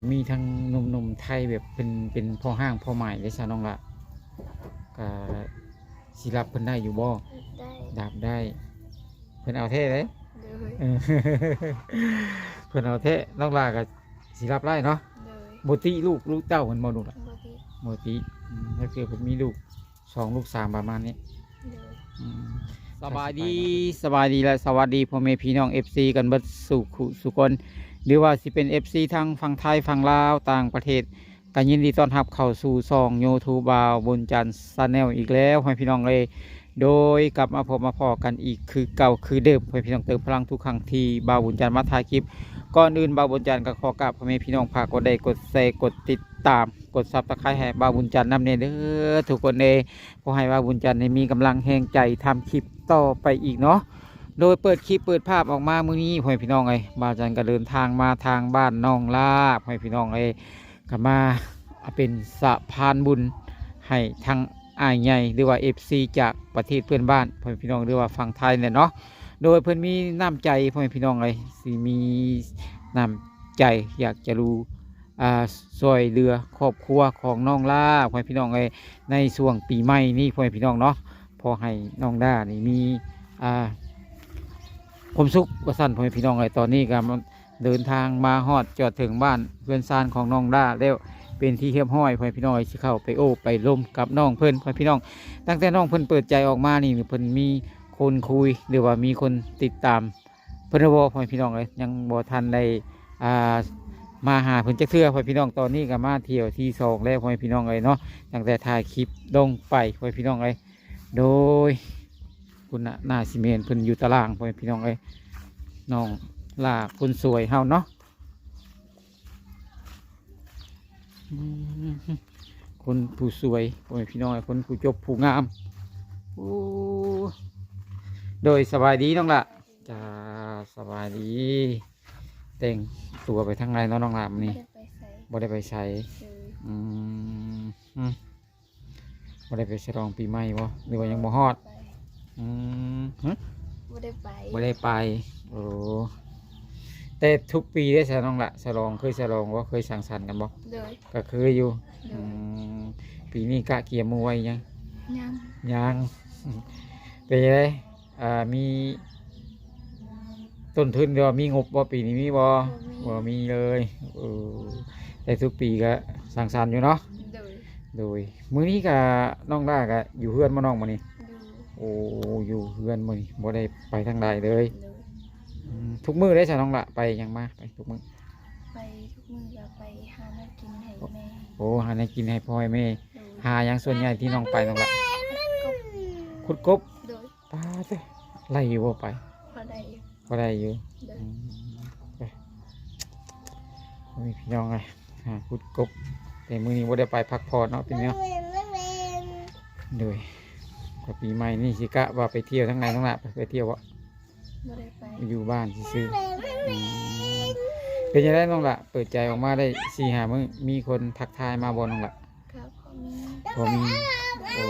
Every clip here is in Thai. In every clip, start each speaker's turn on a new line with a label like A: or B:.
A: มีทั้งหนุ่มๆไทยแบบเป็นพ่อห้างพ่อใหม่ได้ซะน้องละก็สิรับเพิ่นได้อยู่บ่
B: ได้
A: ดับได้เพิ่นเอาเท่เลย
B: เลย
A: เออ เพิ่นเอาเท่น้องละก็สิรับได้เนาะ
B: เลย
A: บ่ติลูกเต้าเพิ่นบ่ลูกล่ะ
B: ปกติ
A: บ่ติถ้าเกิดเพิ่นมีลูก2ลูก3ประมาณนี้
B: เลย
A: อืมสบายดีสบายดีและสวัสดีพ่อแม่พี่น้อง FC กันเบิดสุคนหรือว่าสิเป็น FC ทางฝั่งไทยฝั่งลาวต่างประเทศกันยินดีต้อนรับเข้าสู่ช่อง YouTube บ่าวบุญจันทร์ชาแนลอีกแล้วให้พี่น้องเลยโดยกลับมาพบมาพอกันอีกคือเก่าคือเดิมให้พี่น้องเติมพลังทุกครั้งที่บ่าวบุญจันทร์มาถ่ายคลิปก่อนอื่นบ่าวบุญจันทร์ก็ขอกราบพ่อแม่พี่น้องฝากกดไลค์กดแชร์กดติดตามกด Subscribe ให้บ่าวบุญจันทร์นำเด้อทุกคนเด้ ขอให้ว่าบุญจันทร์มีกำลังแห่งใจทำคลิปต่อไปอีกเนาะ โดยเปิดคลิปเปิดภาพออกมามื้อนี้พ่อพี่น้องเอ้ยบ่าวจันทร์ก็เดินทางมาทางบ้านน้องลาพ่อพี่น้องเอ้ยก็มาเป็นสะพานบุญให้ทางอ้ายใหญ่หรือว่า FC จากประเทศเพื่อนบ้านพ่อพี่น้องหรือว่าฝั่งไทยเนี่ยเนาะ โดยเพิ่นมีน้ำใจพ่อพี่น้องเอ้ยสิมีน้ำใจอยากจะรู้ช่วยเหลือครอบครัวของน้องลาพ่อพี่น้องเอ้ย ในช่วงปีใหม่นี่พ่อแม่พี่น้องเนาะพอให้น้องด้านี่มีความสุขว่าสั้นพ่อแม่พี่น้องเลยตอนนี้ก็เดินทางมาฮอดจอดถึงบ้านเพื่อนซานของน้องด้าแล้วเป็นที่เรียบร้อยพ่อแม่พี่น้องสิเข้าไปโอ้ไปร่มกับน้องเพื่อนพ่อแม่พี่น้องตั้งแต่น้องเพื่อนเปิดใจออกมานี่เพื่อนมีคนคุยหรือว่ามีคนติดตามเพื่อนบ่พ่อแม่พี่น้องเลยยังบ่ทันได้มาหาเพื่อนจักเทื่อพ่อแม่พี่น้องตอนนี้ก็มาเที่ยวที่สองแล้วพ่อแม่พี่น้องเลยเนาะ ตั้งแต่ถ่ายคลิปลงไปพ่อพี่น้องเอ้ยโดยคุณหน้าซีเมนต์เพิ่นอยู่ตารางพ่อพี่น้องเอ้ยน้องลาคนสวยเฮาเนาะอืมคนผู้สวยพ่อพี่น้องเอ้ยคนผู้จบผู้งามโอ้โดยสบายดีน้องละจ้าสบายดีแต่งตัวไปทางไหนเนาะน้องละมื้อนี้
B: ไม่ได้ไปใส่
A: บ่ได้ไปใช้
B: เลย
A: อืมบ่ได้ไปฉลองปีใหม่บ่หรือว่ายังบ่ฮอด
B: ไป
A: อืมฮะ
B: ไม่ได้ไป
A: บ่ได้ไปโอ้แต่ทุกปีได้ฉลองละฉลองเคยฉลองบ่เคยสังสรรค์กันบ่
B: เลย
A: ก็เคยอยู่
B: เล
A: อื
B: ย
A: มปีนี้กะเกียร์มวยยัง
B: ยัง
A: ยังเป็นไงมีต้นทุนบ่มีงบบ่ปีนี้มีบ่บ่มีเลยเออแต่ทุกปีก็สังสรรค์อยู่เนาะ
B: เลย
A: โดยมื้อนี้ก็น้องล่าก็อยู่เฮือนมาน้องมื้อนี้
B: ดู
A: โอ้อยู่เฮือนมื้อนี้บ่ได้ไปทางใดเลย
B: เลย
A: ทุกมื้อได้ซะน้องละไปยังมาไปทุกมื้อ
B: ไปทุกมือก็ไปหาน้ำกินให้แม่
A: โอ้หาแนวกินให้พ่อให้แม่
B: เลย
A: หาหยังส่วนใหญ่ที่น้องไปน้องละ
B: ก็
A: ขุดกบ
B: เลย
A: ป้าเด้อไล่อยู่บ่ไป
B: พอได้อยู่
A: บ่ได้อยู่
B: เลย
A: อืมไปโอ้ยพี่น้องเอ้ยหาขุดกบแต่มื้อนี้บ่ได้ไปพักผ่อนเนาะพี่น้องโดยก็ปีใหม่นี่สิกะว่าไปเที่ยวทั้งไหนน้องละไปเที่ยวบ่
B: ไม่ได้ไป
A: อยู่บ้านซื่อๆอืมเป็นยังไงน้องละเปิดใจออกมาได้4-5 มื้อมีคนทักทายมาบ่น้องละ
B: ครับพอมี
A: พอมีโอ้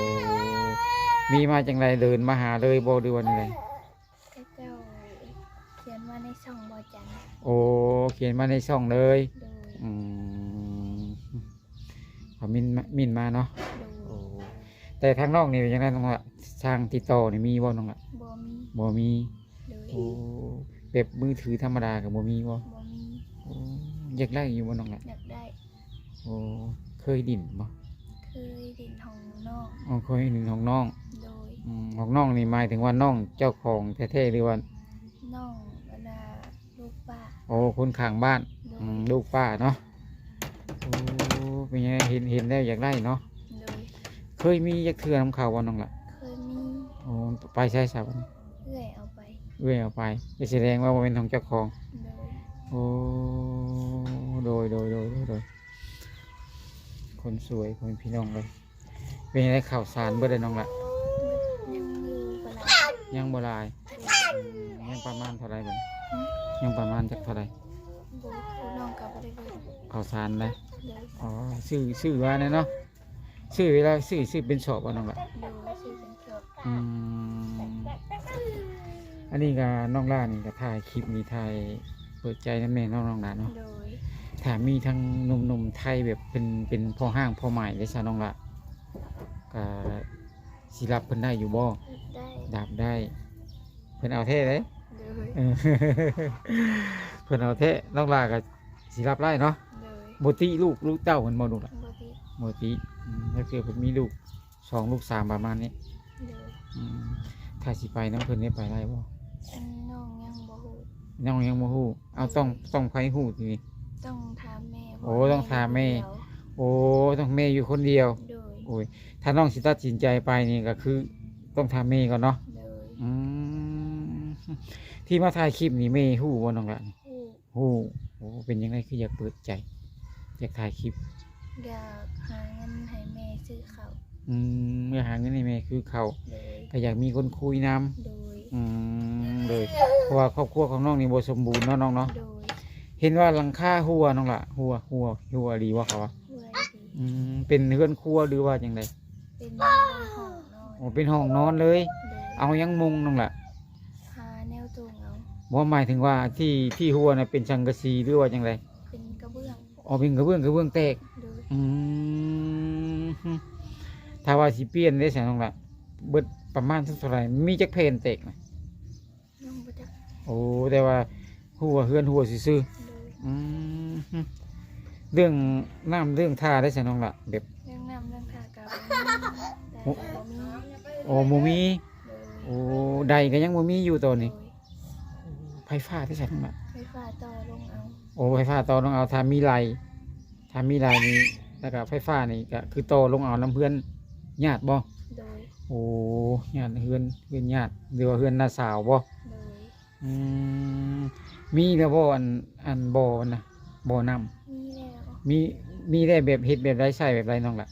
A: มีมาจังไรเดินมาหาเลยบ่หรือวันอะไร
B: พระเจ้าเขียนว่าในช่องบอจันทร์
A: โอ้เขียนมาในช่องเลย
B: โดย
A: อืมเขามินมาเนาะ
B: โด
A: โอ้
B: ย
A: แต่ทางนอกนี่เป็นยังไงน้องละทางติดต่อนี่มีบ่น้องละ
B: บอมี
A: บ่มี
B: เลย
A: โอ้แบบมือถือธรรมดากับบ่มีบ่
B: บอมี
A: โอ้อยากได้อยู่บ่น้องละ
B: อยากได้
A: โอ้เคยดิ่นบ่
B: เคยดินของนอก
A: อ๋อเคยดิ่นของน้อง
B: โดย
A: ของน้องนี่หมายถึงว่าน้องเจ้าของแท้ๆหรือว่า
B: น้องเวลาลูกป้า
A: โอ้คนข้างบ้าน
B: โดย
A: ลูกป้าเนาะโอ้เป็นยังไงเห็นแล้วอยากได้เนาะ
B: โดย
A: เคยมียักเทือน้ำขาววันน้องละ
B: เคยมี
A: โอ้ไปใช้สาว
B: เอื้อยเอาไป
A: เอื้อยเอาไปจะแสดงว่าบ่เป็นของเจ้าของ
B: โดย
A: โอ้โดยคนสวยคนพี่น้องเลยเป็นยังไงข่าวสารเบื่อได้น้องละ
B: ยังอยู่เวลา
A: ยังบ่หลายยังประมาณเท่าไรบ่ยังประมาณจักเท่าไร
B: โดยผู้น้องกับได้เลย
A: ข่าวสารเลย
B: โดย
A: อ๋อชื่อว่าเนี่ยเนาะชื่อเวลาชื่อเป็นสอบว่าน้องละ
B: โดยชื่อเป็นเกือบ
A: อืมอันนี้ก็น้องล่านี่ก็ถ่ายคลิปมีถ่ายเปิดใจนั่นเองน้องหลานเนาะ
B: โดย
A: ถ้ามีทั้งหนุ่มๆไทยแบบเป็นพ่อห้างพ่อหมายได้ซะน้องละก็สิรับเพิ่นได้อยู่บ่
B: ได้
A: ดับได้เพิ่นเอาเท่เลย
B: เลย
A: เออ เพิ่นเอาเท่น้องละก็สิรับได้เนาะ
B: เลย
A: บ่ติลูกเต้าเพิ่นบ่ลูกล่ะ
B: บ่ติ
A: บ่ติถ้าเกิดเพิ่นมีลูก2ลูก3ประมาณนี้
B: เลย
A: อืมถ้าสิไปน้องเพิ่นได้ไปได้บ่
B: อันน้องยังบ่ฮู้
A: น้องยังบ่ฮู้เอาต้องไผฮู้ทีนี้
B: ต้องถามแม่
A: โอ้ต้องถามแม่
B: เดียว
A: โอ้ต้องแม่อยู่คนเดียว
B: โดย
A: โอ้ยถ้าน้องสิตัดสินใจไปนี่ก็คือต้องถามแม่ก่อนเนาะ
B: เลย
A: อืมที่มาถ่ายคลิปนี่แม่ฮู้บ่น้องละ
B: ฮู้
A: ฮู้โอ้เป็นยังไงคืออยากเปิดใจอยากถ่ายคลิป
B: อยากหาเงินให้แม่ซื้อข้าว
A: เมื่อหาเงินให้แม่คือเขา
B: เลย
A: ก็อยากมีคนคุยนํ
B: โดย
A: เลยเพราะว่าครอบครัวของน้องนี่บ่สมบูรณ์เนาะน้องเนาะ
B: โดย
A: เห็นว่าหลังคาหัวน้องละหัวดีว่าเขาว่า
B: ช่วยดี
A: เป็นเฮือนครัวหรือว่าจังได
B: เป็นบ้านห้องนอน
A: โอ้เป็นห้องนอนเลย
B: โดย
A: เอายังมุงน้องละ
B: หาแนวตรงเอา
A: บ่หมายถึงว่าที่หัวน่ะเป็นสังกะสีหรือว่าจังได
B: เป็นกระเบื้อง
A: อ๋อเป็นกระเบื้องแตก
B: โดย
A: อืมถ้าว่าสิเปลี่ยนได้แสนน้องละเบิดประมาณสักเท่าไหร่มีจักเพนแตกไหม
B: น้องบ่จัก
A: โอ้แต่ว่าหัวเฮือนหัวซื่อ
B: โดย
A: ๆเรื่องน้ำเรื่องท่าได้แสนน้องละแบบ
B: เรื่องน้ำเรื่องทากาวแต่บ่มี
A: โอ้บ่มี
B: โดย
A: โอ้ใดก็ยังบ่มีอยู่ตอน
B: โด
A: นี้
B: ย
A: ไฟฟ้าได้แสนน้องละ
B: ไฟฟ้าต่อลงเอา
A: โอ้ไฟฟ้าต่อลงเอาถ้ามีไหลนี่แล้วก็ไฟฟ้านี่ก็คือต่อลงเอาน้ำเพื่อนญาติบ่
B: โดย
A: โอ้ญาติเฮือนญาติหรือว่าเฮือนน้าสาวบ่
B: โดย
A: อืมมีแล้วบ่อันบ่อนะบ่อน้
B: มีแล้ว
A: ำมีได้แบบเฮ็ดแบบไรใส่แบบไรน้องล่ะ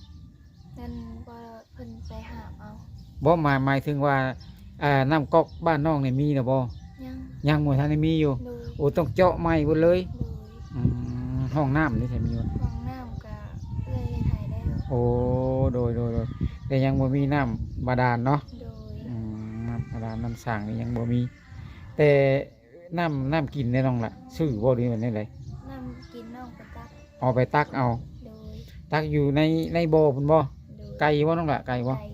B: นั่นว่าเพิ่นไปหาเอา
A: บ่หมายถึงว่าน้ำก๊อกบ้านน้องนี่มีแล้วบ่
B: ยัง
A: ยังบ่ทันได้มีอยู่
B: โดย
A: โอ้ต้องเจาะใหม่หมดเลย
B: โดย
A: ห้องน้ำนี่ใช่มีบ่
B: ห้องน้ำก็เลยเฮ็ดให้แล้ว
A: โอ้โดยแต่ยังบ่มีน้ำบาดาลเนาะ
B: โดย
A: น้ำบาดาลน้ำสร้างนี่ยังบ่มี แต่น้ำกินได้น้องล่ะซื้อบ่ดีมันได้ได
B: น้ำกินน้องก็ตัก
A: เอาไปตักเอา
B: โดย
A: ตักอยู่ในบ่อพุ่นบ่
B: โดย
A: ไก่บ่น้องล่ะไก่บ่
B: ไก่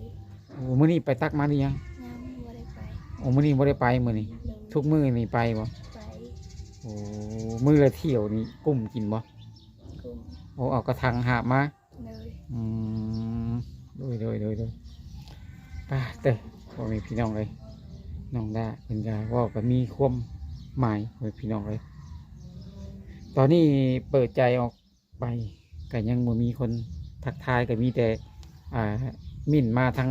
A: โอ้มื้อนี้ไปตักมาหรือยัง
B: ยังบ่ได้ไป
A: โอ้มื้อนี้บ่ได้ไปมื้อนี้
B: โดย
A: ทุกมื้อนี่ไปบ่
B: ไป
A: โอ้มื้อละเที่ยวนี่กุ้มกินบ่
B: กลุ่ม
A: โอ้เอากระถางหาบมา
B: เลย
A: อืมโดยป้าเต้อบ่มีพี่น้องเลยน้องดาเพิ่นก็เว้าก็มีความหมายไว้พี่น้องเลยตอนนี้เปิดใจออกไปก็ยังบ่มีคนทักทายก็มีแต่มิ่นมาทาง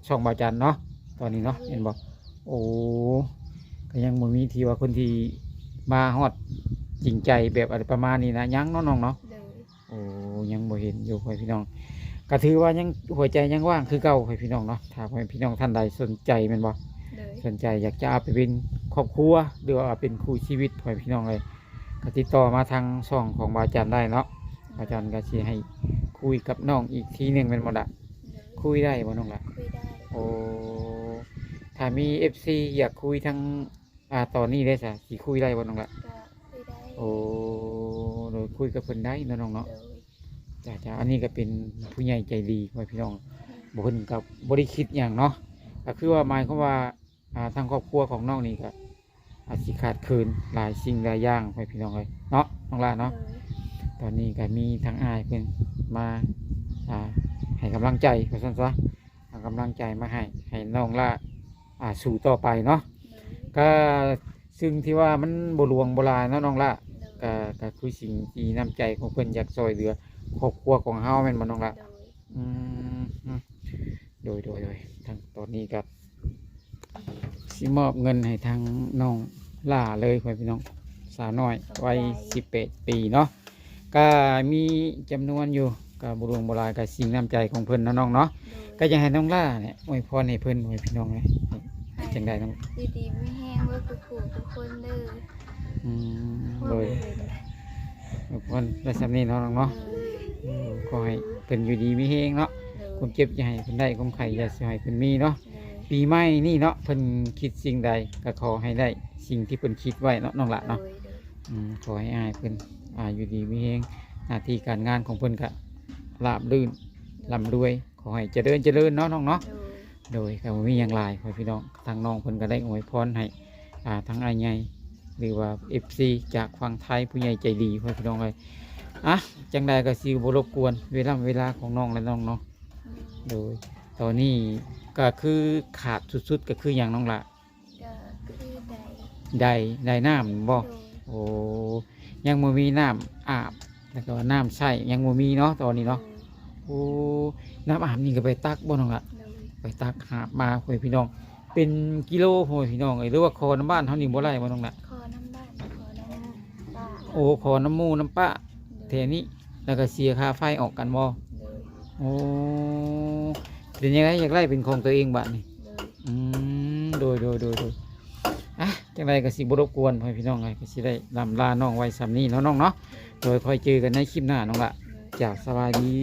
A: ช่องบาจันเนาะตอนนี้เนาะเห็นบ่ โอ้ก็ยังบ่มีที่ว่าคนที่มาฮอดจริงใจแบบอะไรประมาณนี้นะยังเนาะน้องเนาะ
B: เลย
A: โอ้ยังบ่เห็นอยู่พ่อพี่น้องก็ถือว่ายังหัวใจยังว่างคือเก่าพ่อพี่น้องเนาะถ้าพ่อพี่น้องท่านใดสนใจแม่นบ่
B: เลย
A: สนใจอยากจะเอาไปเป็นครอบครัวหรือว่าเอาเป็นคู่ชีวิตพ่อพี่น้องเลยก็ติดต่อมาทางช่องของบาจันได้เนาะบาจันก็สิให้คุยกับน้องอีกทีหนึงแม่นบ่ล่ะ
B: เลย
A: คุยได้บ่น้องล่ะ
B: คุยได้
A: โอ้ ถ้ามี FC อยากคุยทั้งตอนนี้ได้สะสิคุยได้บ่น้องละ
B: ก็คุยได้
A: โอ้โดยคุยกับเพิ่นได้เนาะน้องเนาะ
B: เลย
A: จ้าอันนี้ก็เป็นผู้ใหญ่ใจดีไว้พี่น้องบ่เพิ่นก็บ่ได้คิดหยังเนาะก็คือว่าหมายความว่าทางครอบครัวของน้องนี่ก็อาจสิขาดเคินหลายสิ่งหลายอย่างไว้พี่น้องเลยเนาะน้องละเนาะ
B: เลย
A: ตอนนี้ก็มีทางอ้ายเพิ่นมาให้กำลังใจว่าซั่นซะเอากำลังใจมาให้น้องละสู่ต่อไปเนาะ
B: เลย
A: ก็ซึ่งที่ว่ามันบหลวงโบราณเนาะน้องละ
B: เลย
A: ก็คือสิ่งที่น้ำใจของเพิ่นอยากช่วยเหลือครอบครัวของเฮาแม่นบ่น้องละ
B: เลย
A: อืมโดยทางตอนนี้ก็สิมอบเงินให้ทางน้องล่าเลยพ่อพี่น้องสาวน้อยวัย18 ปีเนาะก็มีจำนวนอยู่ก็บหลวงโบราณก็สิ่งน้ำใจของเพิ่นเนาะน้องเนาะ
B: เลย
A: ก็อยากให้น้องล่าเนี่ยอวยพรให้เพิ่นพ่อพี่น้องเลยจังไดน้อง
B: ดีดีไม่แห้งเว้ยคือผูทุกคนเด้อ
A: อืม
B: ว่า
A: โดย
B: บ่เป็นไร
A: ทุกคนได้สำนี้เนาะน้องเนาะ
B: เลย
A: ขอให้เพิ่นอยู่ดีมีเฮงเนาะ
B: เลย
A: ความเจ็บอย่าให้เพิ่นได้ความไข่อย่าสิให้เพิ่นมีเนาะ
B: เลย
A: ปีใหม่นี่เนาะเพิ่นคิดสิ่งใดก็ขอให้ได้สิ่งที่เพิ่นคิดไว้เนาะน้องละเนาะ
B: เลยเลย
A: ขอให้อายเพิ่น อยู่ดีมีเองหน้าที่การงานของเพิ่นก็ราบรื่นร่ำรวยขอให้เจริญเนาะน้องเนาะ
B: โดย
A: โดยก็บ่มีอย่างไรพ่อพี่น้องทางน้องเพิ่นก็ได้อวยพรให้ทั้งอ้ายใหญ่หรือว่า FC จากฝั่งไทยผู้ใหญ่ใจดีพ่อพี่น้องเลยจังใดก็สิบ่รบกวนเวลาของน้องและน้องเนาะโดยตอนนี้ก็คือขาดสุดๆก็คืออย่างน้องละ
B: ก็คือ
A: ได้น้ำบ่
B: โดย
A: โอ้ยังบ่มีน้ำอาบแล้วก็น้ำใช้ยังบ่มีเนาะตอนนี้เนาะโอ้น้ำอาบนี่ก็ไปตักบ่น้องละ
B: โดย
A: ไปตักหาบมาพ่อพี่น้องเป็นกิโลพ่อพี่น้องหรือว่าคอน้ำบ้านเท่านี้บ่ไรบ่น้องละ
B: ขอน้ำบ้านขอน้ำป้า
A: โอ้คอน้ำมูน้ำป้า
B: โด
A: แถ
B: ย
A: นี้แล้วก็เสียค่าไฟออกกันบ่
B: โดย
A: โอ้เป็นยังไงอยากไล่เป็นของตัวเองบ้านนี่
B: โดย
A: โดยจังไรก็สิบ่รบกวนพ่อพี่น้องไงก็สิได้ลำลาน้องไว้สำนี้เนาะน้องเนาะโดยคอยเจอกันในคลิปหน้าน้องละ
B: โดย
A: จากสบายดี